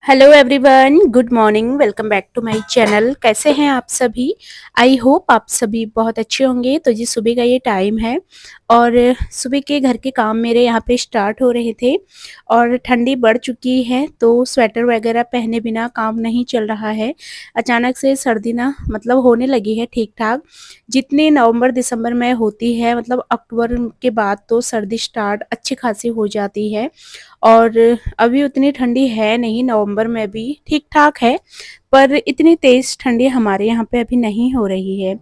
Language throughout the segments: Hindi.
Hello everyone, good morning. Welcome back to my channel. कैसे हैं आप सभी? आई होप आप सभी बहुत अच्छे होंगे। तो जी सुबह का ये टाइम है और सुबह के घर के काम मेरे यहाँ पे स्टार्ट हो रहे थे और ठंडी बढ़ चुकी है तो स्वेटर वगैरह पहने बिना काम नहीं चल रहा है। अचानक से सर्दी ना मतलब होने लगी है ठीक ठाक। जितनी नवंबर दिसंबर में होती है मतलब अक्टूबर के बाद तो सर्दी स्टार्ट अच्छी खासी हो जाती है और अभी उतनी ठंडी है नहीं, नवंबर में भी ठीक-ठाक है, पर इतनी तेज़ ठंडी हमारे यहाँ पे अभी नहीं हो रही है।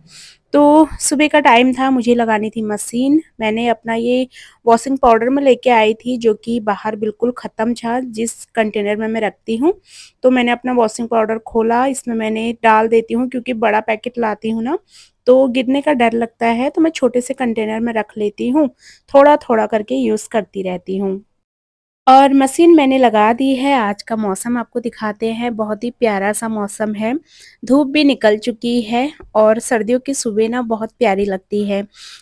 तो सुबह का टाइम था, मुझे लगानी थी मशीन। मैंने अपना ये वॉशिंग पाउडर मैं लेके आई थी जो कि बाहर बिल्कुल ख़त्म था जिस कंटेनर में मैं रखती हूँ। तो मैंने अपना वॉशिंग पाउडर खोला, इसमें मैंने डाल देती हूँ क्योंकि बड़ा पैकेट लाती हूँ ना, तो गिरने का डर लगता है, तो मैं छोटे से कंटेनर में रख लेती हूँ। थोड़ा-थोड़ा करके यूज़ करती रहती हूँ। और मशीन मैंने लगा दी है। आज का मौसम आपको दिखाते हैं, बहुत ही प्यारा-सा मौसम है। धूप भी निकल चुकी है और सर्दियों की सुबह ना बहुत प्यारी लगती है।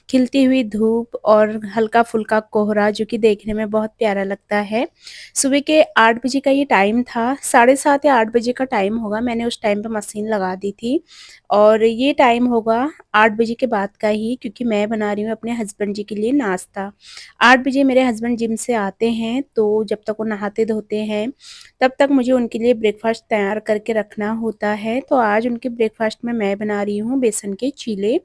खिलती हुई धूप और हल्का-फुल्का कोहरा जो कि देखने में बहुत प्यारा लगता है। सुबह के 8 बजे का ये टाइम था, साढ़े 7 या 8 बजे का टाइम होगा, मैंने उस टाइम पे मशीन लगा दी थी और ये टाइम होगा 8 बजे के बाद का ही क्योंकि मैं बना रही हूँ अपने हस्बैंड जी के लिए नाश्ता। 8 बजे मेरे हस्बैंड जिम से आते हैं, तो जब तक वो नहाते-धोते हैं, तब तक मुझे उनके लिए ब्रेकफ़ास्ट तैयार करके रखना होता है। तो आज उनके ब्रेकफ़ास्ट में मैं बना रही हूँ बेसन के चीले।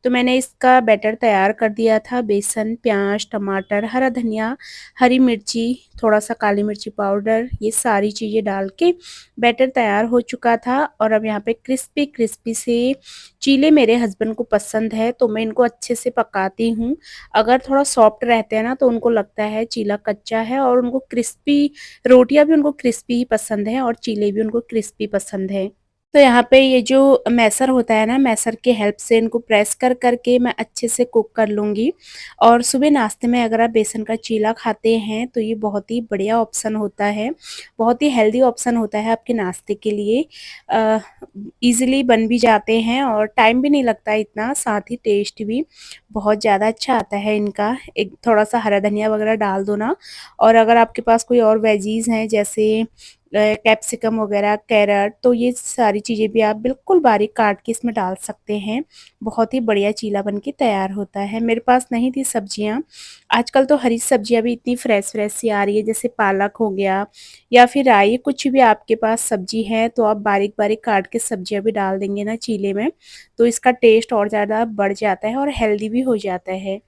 तो मैंने इसका बैटर तैयार कर दिया था, बेसन, प्याज़, टमाटर, हरा धनिया, हरी मिर्ची, थोड़ा-सा काली मिर्ची पाउडर, ये सारी चीज़ें डाल के बैटर तैयार हो चुका था और अब यहाँ पे क्रिस्पी-क्रिस्पी से चीले मेरे हस्बैंड को पसंद है, तो मैं इनको अच्छे से पकाती हूँ। अगर थोड़ा सॉफ्ट रहते हैं ना तो उनको लगता है चीला कच्चा है और उनको क्रिस्पी रोटियाँ भी उनको क्रिस्पी ही पसंद है और चीले भी उनको क्रिस्पी पसंद है। तो यहाँ पे ये जो मैसर होता है ना, मैसर की हेल्प से इनको प्रेस कर के मैं अच्छे से कुक कर लूँगी। और सुबह नाश्ते में अगर आप बेसन का चीला खाते हैं तो ये बहुत ही बढ़िया ऑप्शन होता है, बहुत ही हेल्दी ऑप्शन होता है आपके नाश्ते के लिए। ईज़िली बन भी जाते हैं और टाइम भी नहीं लगता इतना, साथ ही टेस्ट भी बहुत ज़्यादा अच्छा आता है इनका। एक थोड़ा-सा हरा धनिया वगैरह डाल दो ना और अगर आपके पास कोई और वेजीज़ हैं जैसे कैप्सिकम वगैरह, कैरट, तो ये सारी चीज़ें भी आप बिल्कुल बारीक काट के इसमें डाल सकते हैं। बहुत ही बढ़िया चीला बन के तैयार होता है। मेरे पास नहीं थी सब्जियाँ, आजकल तो हरी सब्जियाँ भी इतनी फ्रेश-फ्रेश सी आ रही है, जैसे पालक हो गया या फिर राई, कुछ भी आपके पास सब्जी है तो आप बारीक-बारीक काट के सब्जियाँ भी डाल देंगे ना चीले में, तो इसका टेस्ट और ज़्यादा बढ़ जाता है और हेल्दी भी हो जाता है।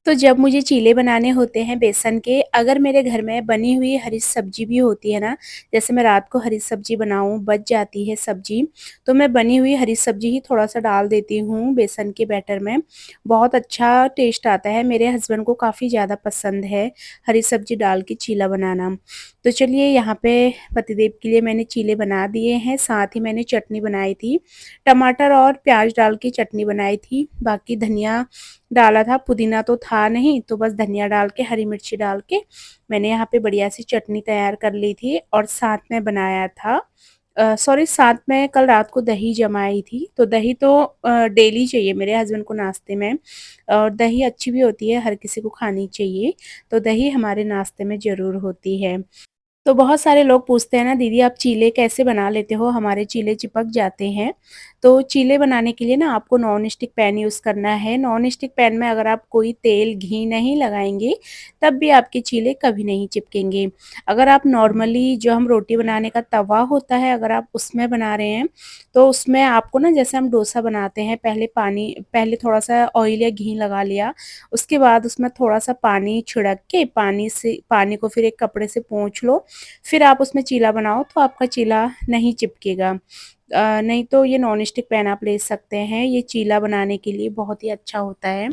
तो जब मुझे चीले बनाने होते हैं बेसन के, अगर मेरे घर में बनी हुई हरी सब्जी भी होती है ना, जैसे मैं रात को हरी सब्जी बनाऊँ, बच जाती है सब्जी, तो मैं बनी हुई हरी सब्जी ही थोड़ा-सा डाल देती हूँ बेसन के बैटर में। बहुत अच्छा टेस्ट आता है, मेरे हस्बैंड को काफ़ी ज़्यादा पसंद है हरी सब्जी डाल के चीला बनाना। तो चलिए यहाँ पे पतिदेव के लिए मैंने चीले बना दिए हैं, साथ ही मैंने चटनी बनाई थी। टमाटर और प्याज़ डाल के चटनी बनाई थी, बाकी धनिया डाला था, पुदीना तो था नहीं, तो बस धनिया डाल के, हरी मिर्ची डाल के मैंने यहाँ पे बढ़िया सी चटनी तैयार कर ली थी और साथ में बनाया था सॉरी साथ में कल रात को दही जमाई थी, तो दही तो डेली चाहिए मेरे हस्बैंड को नाश्ते में और दही अच्छी भी होती है, हर किसी को खानी चाहिए, तो दही हमारे नाश्ते में ज़रूर होती है। तो बहुत सारे लोग पूछते हैं ना, दीदी आप चीले कैसे बना लेते हो? हमारे चीले चिपक जाते हैं। तो चीले बनाने के लिए ना आपको नॉन स्टिक पैन यूज़ करना है। नॉन स्टिक पैन में अगर आप कोई तेल, घी नहीं लगाएँगे, तब भी आपके चीले कभी नहीं चिपकेंगे। अगर आप नॉर्मली जो हम रोटी बनाने का तवा होता है, अगर आप उसमें बना रहे हैं, तो उसमें आपको ना जैसे हम डोसा बनाते हैं, पहले थोड़ा-सा ऑयल या घी लगा लिया, उसके बाद उसमें थोड़ा-सा पानी छिड़क के पानी को फिर एक कपड़े से पोंछ लो, फिर आप उसमें चीला बनाओ तो आपका चीला नहीं चिपकेगा। नहीं तो ये नॉन स्टिक पैन आप ले सकते हैं, ये चीला बनाने के लिए बहुत ही अच्छा होता है।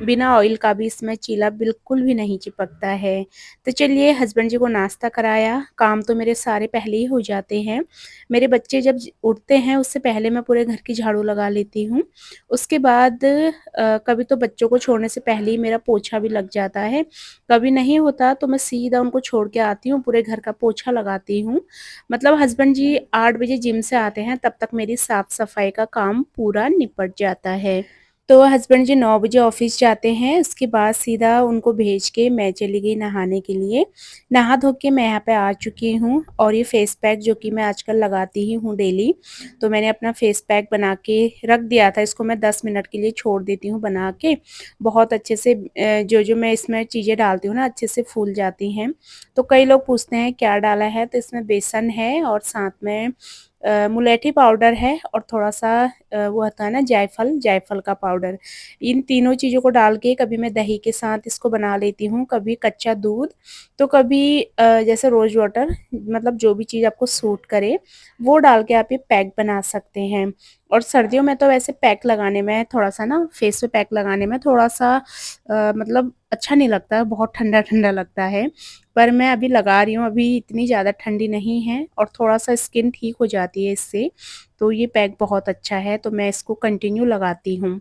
बिना ऑयल का भी इसमें चीला बिल्कुल भी नहीं चिपकता है। तो चलिए हस्बैंड जी को नाश्ता कराया, काम तो मेरे सारे पहले ही हो जाते हैं। मेरे बच्चे जब उठते हैं उससे पहले मैं पूरे घर की झाड़ू लगा लेती हूँ। उसके बाद कभी तो बच्चों को छोड़ने से पहले ही मेरा पोछा भी लग जाता है, कभी नहीं होता तो मैं सीधा उनको छोड़ के आती हूँ, पूरे घर का पोछा लगाती हूँ। मतलब हस्बैंड जी 8 बजे जिम से आते हैं, तब तक मेरी साफ-सफाई का काम पूरा निपट जाता है। तो हस्बैंड जी 9 बजे ऑफ़िस जाते हैं, उसके बाद सीधा उनको भेज के मैं चली गई नहाने के लिए। नहा धो के मैं यहाँ पे आ चुकी हूँ और ये फ़ेस पैक जो कि मैं आजकल लगाती ही हूँ डेली, तो मैंने अपना फ़ेस पैक बना के रख दिया था। इसको मैं 10 मिनट के लिए छोड़ देती हूँ बना के। बहुत अच्छे से जो-जो मैं इसमें चीज़ें डालती हूँ ना, अच्छे से फूल जाती हैं। तो कई लोग पूछते हैं क्या डाला है? तो इसमें बेसन है और साथ में मुलेठी पाउडर है और थोड़ा-सा वो होता है ना जायफल, जायफल का पाउडर। इन तीनों चीज़ों को डाल के कभी मैं दही के साथ इसको बना लेती हूँ, कभी कच्चा दूध, तो कभी जैसे रोज़ वाटर, मतलब जो भी चीज़ आपको सूट करे, वो डाल के आप ये पैक बना सकते हैं। और सर्दियों में तो वैसे पैक लगाने में थोड़ा-सा ना, फेस पे पैक लगाने में थोड़ा-सा मतलब अच्छा नहीं लगता, बहुत ठंडा-ठंडा लगता है। पर मैं अभी लगा रही हूँ, अभी इतनी ज़्यादा ठंडी नहीं है और थोड़ा-सा स्किन ठीक हो जाती है इससे, तो ये पैक बहुत अच्छा है, तो मैं इसको कंटिन्यू लगाती हूँ।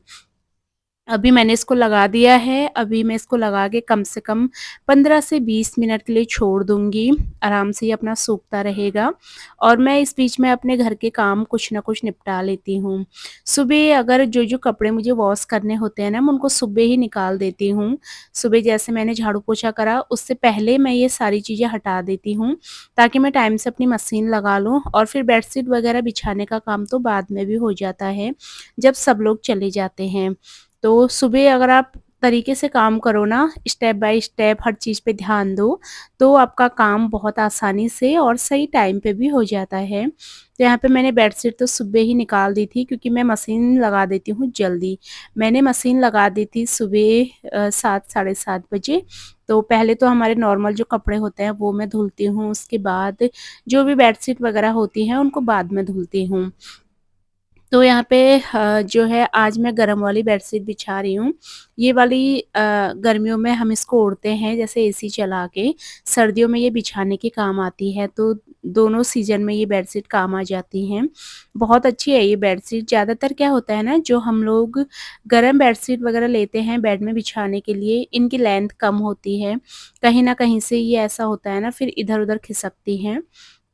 अभी मैंने इसको लगा दिया है, अभी मैं इसको लगा के कम से कम 15 से 20 मिनट के लिए छोड़ दूँगी, आराम से ये अपना सूखता रहेगा और मैं इस बीच में अपने घर के काम कुछ न कुछ निपटा लेती हूँ। सुबह अगर जो-जो कपड़े मुझे वॉश करने होते हैं ना, मैं उनको सुबह ही निकाल देती हूँ। सुबह जैसे मैंने झाड़ू-पोछा करा, उससे पहले मैं ये सारी चीज़ें हटा देती हूँ, ताकि मैं टाइम से अपनी मशीन लगा लूँ और फिर बेडशीट वगैरह बिछाने का काम तो बाद में भी हो जाता है, जब सब लोग चले जाते हैं। तो सुबह अगर आप तरीके से काम करो ना, स्टेप बाय स्टेप हर चीज़ पे ध्यान दो, तो आपका काम बहुत आसानी से और सही टाइम पे भी हो जाता है। तो यहाँ पे मैंने बेडशीट तो सुबह ही निकाल दी थी, क्योंकि मैं मशीन लगा देती हूँ जल्दी। मैंने मशीन लगा दी थी सुबह 7 साढ़े 7 बजे। तो पहले तो हमारे नॉर्मल जो कपड़े होते हैं वो मैं धुलती हूँ, उसके बाद जो भी बेडशीट वगैरह होती हैं उनको बाद में धुलती हूँ। तो यहाँ पे जो है आज मैं गरम वाली बेडशीट बिछा रही हूँ। ये वाली गर्मियों में हम इसको ओढ़ते हैं जैसे एसी चला के, सर्दियों में ये बिछाने के काम आती है, तो दोनों सीज़न में ये बेडशीट काम आ जाती हैं। बहुत अच्छी है ये बेडशीट। ज़्यादातर क्या होता है ना, जो हम लोग गरम बेडशीट वगैरह लेते हैं बेड में बिछाने के लिए, इनकी लेंथ कम होती है। कहीं न कहीं से ये ऐसा होता है ना, फिर इधर-उधर खिसकती हैं।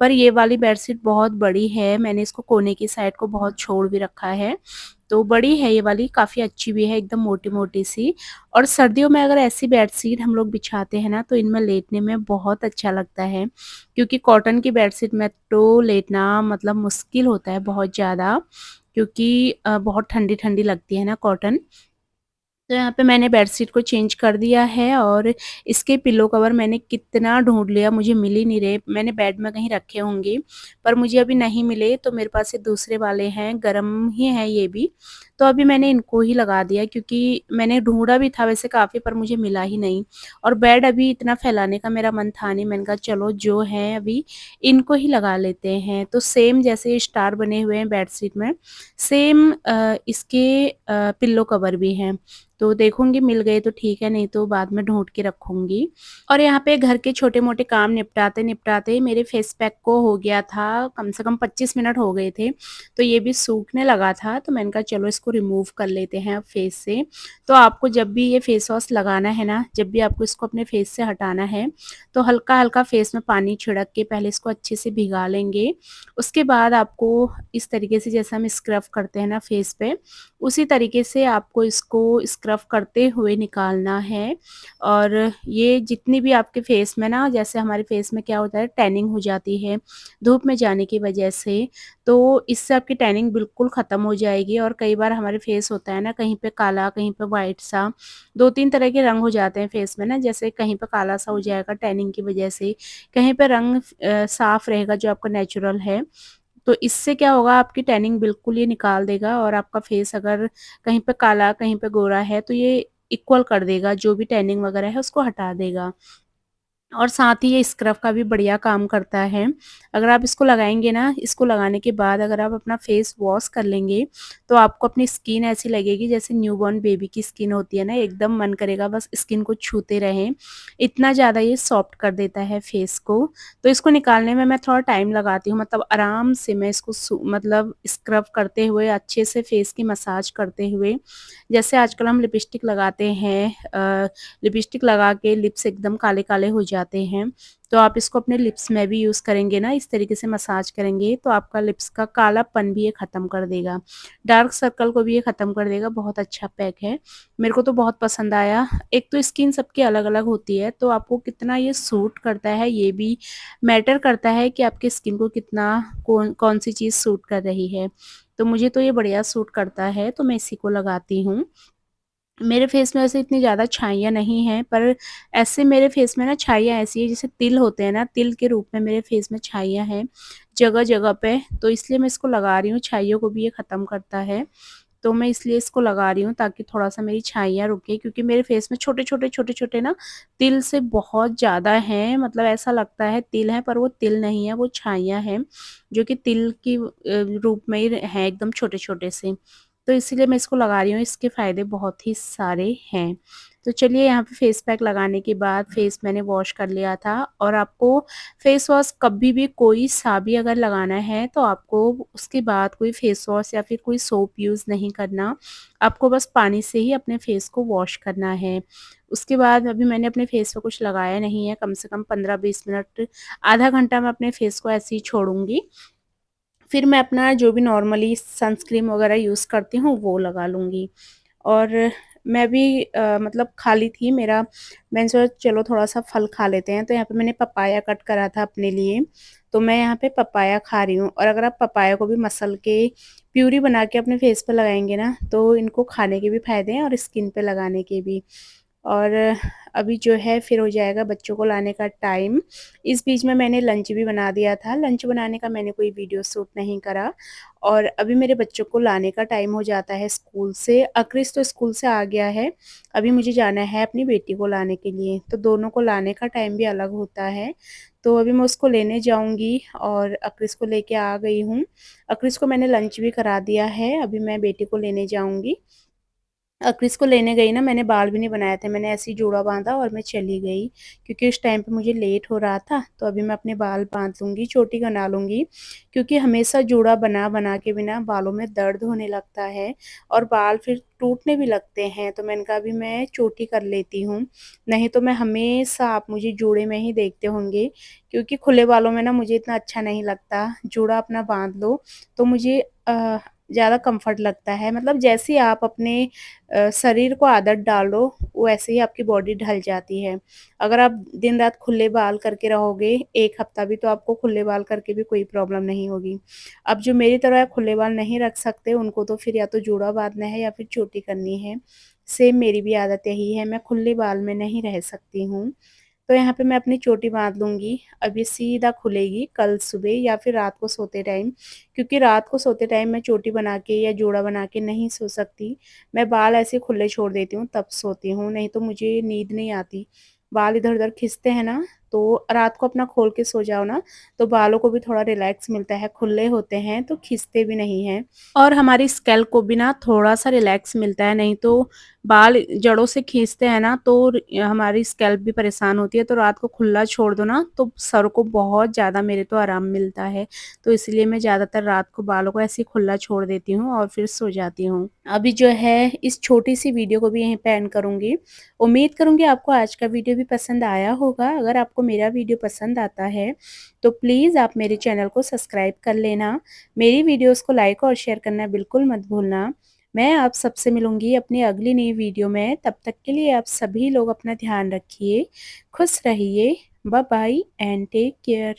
पर ये वाली बेडशीट बहुत बड़ी है, मैंने इसको कोने की साइड को बहुत छोड़ भी रखा है, तो बड़ी है ये वाली, काफ़ी अच्छी भी है, एकदम मोटी-मोटी सी। और सर्दियों में अगर ऐसी बेडशीट हम लोग बिछाते हैं ना, तो इनमें लेटने में बहुत अच्छा लगता है, क्योंकि कॉटन की बेडशीट में तो लेटना मतलब मुश्किल होता है बहुत ज़्यादा, क्योंकि बहुत ठंडी-ठंडी लगती है ना कॉटन। तो यहाँ पे मैंने बेडशीट को चेंज कर दिया है और इसके पिलो कवर मैंने कितना ढूँढ लिया, मुझे मिल ही नहीं रहे। मैंने बेड में कहीं रखे होंगे, पर मुझे अभी नहीं मिले, तो मेरे पास ये दूसरे वाले हैं, गरम ही हैं ये भी। तो अभी मैंने इनको ही लगा दिया, क्योंकि मैंने ढूँढा भी था वैसे काफ़ी, पर मुझे मिला ही नहीं और बेड अभी इतना फैलाने का मेरा मन था नहीं। मैंने कहा चलो जो है अभी इनको ही लगा लेते हैं। तो सेम जैसे स्टार बने हुए हैं बेडशीट में, सेम इसके पिल्लो कवर भी हैं। तो देखूँगी मिल गए तो ठीक है, नहीं तो बाद में ढूँढ के रखूँगी। और यहाँ पे घर के छोटे-मोटे काम निपटाते-निपटाते मेरे फेस पैक को हो गया था, कम से कम 25 मिनट हो गए थे। तो ये भी सूखने लगा था, तो मैंने कहा चलो इसको रिमूव कर लेते हैं अब फेस से। तो आपको जब भी ये फेस वॉश लगाना है ना, जब भी आपको इसको अपने फेस से हटाना है, तो हल्का-हल्का फेस में पानी छिड़क के पहले इसको अच्छे से भिगा लेंगे। उसके बाद आपको इस तरीके से, जैसे हम स्क्रब करते हैं ना फेस पे, उसी तरीके से आपको इसको स्क्रब करते हुए निकालना है। और ये जितनी भी आपके फेस में ना, जैसे हमारे फेस में क्या होता है, टैनिंग हो जाती है धूप में जाने की वजह से, तो इससे आपकी टैनिंग बिल्कुल ख़त्म हो जाएगी। और कई बार हमारे फेस होता है ना, कहीं पे काला, कहीं पे वाइट सा, 2-3 तरह के रंग हो जाते हैं फेस में ना, जैसे कहीं पे काला सा हो जाएगा टैनिंग की वजह से, कहीं पे रंग साफ रहेगा जो आपका नेचुरल है। तो इससे क्या होगा, आपकी टैनिंग बिल्कुल ये निकाल देगा और आपका फेस अगर कहीं पे काला, कहीं पे गोरा है, तो ये इक्वल कर देगा, जो भी टैनिंग वगैरह है उसको हटा देगा। और साथ ही ये स्क्रब का भी बढ़िया काम करता है। अगर आप इसको लगाएँगे ना, इसको लगाने के बाद अगर आप अपना फेस वॉश कर लेंगे, तो आपको अपनी स्किन ऐसी लगेगी जैसे न्यूबॉर्न बेबी की स्किन होती है ना, एकदम मन करेगा बस स्किन को छूते रहें। इतना ज़्यादा ये सॉफ्ट कर देता है फेस को। तो इसको निकालने में मैं थोड़ा टाइम लगाती हूँ, मतलब आराम से मैं इसको मतलब स्क्रब करते हुए, अच्छे से फेस की मसाज करते हुए, जैसे आजकल हम लिपस्टिक लगाते हैं, लिपस्टिक लगा के लिप्स एकदम काले-काले हो जाते जाते हैं। तो आप इसको अपने लिप्स में भी यूज़ करेंगे ना, इस तरीके से मसाज करेंगे तो आपका लिप्स का कालापन भी ये ख़त्म कर देगा। डार्क सर्कल को भी ये ख़त्म कर देगा। बहुत अच्छा पैक है, मेरे को तो बहुत पसंद आया। एक तो स्किन सबकी अलग-अलग होती है, तो आपको कितना ये सूट करता है ये भी मैटर करता है कि आपकी स्किन को कितना कौन-सी चीज़ सूट कर रही है। तो मुझे तो ये बढ़िया सूट करता है, तो मैं इसी को लगाती हूँ। मेरे फेस में वैसे इतनी ज़्यादा छाइयाँ नहीं हैं, पर ऐसे मेरे फेस में ना छाइयाँ ऐसी है जैसे तिल होते हैं ना, तिल के रूप में मेरे फेस में छाइयाँ हैं जगह-जगह पे, तो इसलिए मैं इसको लगा रही हूँ। छाइयों को भी ये ख़त्म करता है, तो मैं इसलिए इसको लगा रही हूँ ताकि थोड़ा-सा मेरी छाइयाँ रुके, क्योंकि मेरे फेस में छोटे-छोटे, छोटे-छोटे ना तिल से बहुत ज़्यादा हैं। मतलब ऐसा लगता है तिल हैं, पर वो तिल नहीं है, वो छाइयाँ हैं, जो कि तिल की रूप में ही हैं, एकदम छोटे-छोटे से। तो इसीलिए मैं इसको लगा रही हूँ, इसके फ़ायदे बहुत ही सारे हैं। तो चलिए यहाँ पे फेस पैक लगाने के बाद फेस मैंने वॉश कर लिया था, और आपको फेस वॉश कभी भी कोई सा भी अगर लगाना है तो आपको उसके बाद कोई फेस वॉश या फिर कोई सोप यूज़ नहीं करना। आपको बस पानी से ही अपने फेस को वॉश करना है। उसके बाद अभी मैंने अपने फेस पे कुछ लगाया नहीं है, कम से कम 15-20 मिनट, आधा घंटा मैं अपने फेस को ऐसे ही छोड़ूँगी। फिर मैं अपना जो भी नॉर्मली सनस्क्रीन वगैरह यूज़ करती हूँ वो लगा लूँगी। और मैं भी मतलब खाली थी, मेरा मैंने सोचा चलो थोड़ा-सा फल खा लेते हैं, तो यहाँ पे मैंने पपाया कट करा था अपने लिए, तो मैं यहाँ पे पपाया खा रही हूँ। और अगर आप पपाया को भी मसल के प्यूरी बना के अपने फेस पे लगाएँगे ना, तो इनको खाने के भी फ़ायदे हैं और स्किन पे लगाने के भी। और अभी जो है फिर हो जाएगा बच्चों को लाने का टाइम। इस बीच में मैंने लंच भी बना दिया था। लंच बनाने का मैंने कोई वीडियो शूट नहीं करा, और अभी मेरे बच्चों को लाने का टाइम हो जाता है स्कूल से। अक्रिस तो स्कूल से आ गया है, अभी मुझे जाना है अपनी बेटी को लाने के लिए, तो दोनों को लाने का टाइम भी अलग होता है। तो अभी मैं उसको लेने जाऊँगी और अक्रिस को लेके आ गई हूँ। अक्रिस को मैंने लंच भी करा दिया है, अभी मैं बेटी को लेने जाऊँगी। क्रिस को लेने गई ना, मैंने बाल भी नहीं बनाए थे, मैंने ऐसे ही जूड़ा बाँधा और मैं चली गई, क्योंकि उस टाइम पे मुझे लेट हो रहा था। तो अभी मैं अपने बाल बाँध लूँगी, चोटी बना लूँगी, क्योंकि हमेशा जूड़ा बना-बना के भी ना बालों में दर्द होने लगता है और बाल फिर टूटने भी लगते हैं। तो मैंने कहा अभी मैं चोटी कर लेती हूँ, नहीं तो मैं हमेशा आप मुझे जूड़े में ही देखते होंगे, क्योंकि खुले बालों में ना मुझे इतना अच्छा नहीं लगता। जूड़ा अपना बाँध लो तो मुझे ज़्यादा कम्फ़र्ट लगता है। मतलब जैसे ही आप अपने शरीर को आदत डालो, वैसे ही आपकी बॉडी ढल जाती है। अगर आप दिन-रात खुले बाल करके रहोगे, 1 हफ्ता भी, तो आपको खुले बाल करके भी कोई प्रॉब्लम नहीं होगी। अब जो मेरी तरह खुले बाल नहीं रख सकते, उनको तो फिर या तो जूड़ा बाँधना है या फिर चोटी करनी है। सेम मेरी भी आदत यही है, मैं खुले बाल में नहीं रह सकती हूँ। तो यहाँ पे मैं अपनी चोटी बाँध लूँगी, अब ये सीधा खुलेगी कल सुबह या फिर रात को सोते टाइम, क्योंकि रात को सोते टाइम मैं चोटी बना के या जूड़ा बना के नहीं सो सकती। मैं बाल ऐसे खुले छोड़ देती हूँ तब सोती हूँ, नहीं तो मुझे नींद नहीं आती। बाल इधर-उधर खींचते हैं ना, तो रात को अपना खोल के सो जाओ ना, तो बालों को भी थोड़ा रिलैक्स मिलता है, खुले होते हैं तो खींचते भी नहीं हैं। और हमारी स्कैल्प को भी ना थोड़ा-सा रिलैक्स मिलता है, नहीं तो बाल जड़ों से खींचते हैं ना, तो हमारी स्कैल्प भी परेशान होती है। तो रात को खुला छोड़ दो ना, तो सर को बहुत ज़्यादा मेरे तो आराम मिलता है। तो इसलिए मैं ज़्यादातर रात को बालों को ऐसे ही खुला छोड़ देती हूँ और फिर सो जाती हूँ। अभी जो है इस छोटी-सी वीडियो को भी यहीं पे एंड करूँगी। उम्मीद करूँगी आपको आज का वीडियो भी पसंद आया होगा। अगर आपको मेरा वीडियो पसंद आता है, तो प्लीज़ आप मेरे चैनल को सब्सक्राइब कर लेना। मेरी वीडियोज़ को लाइक और शेयर करना बिल्कुल मत भूलना। मैं आप सबसे मिलूँगी अपनी अगली नई वीडियो में, तब तक के लिए आप सभी लोग अपना ध्यान रखिए, खुश रहिए, bye bye and take care.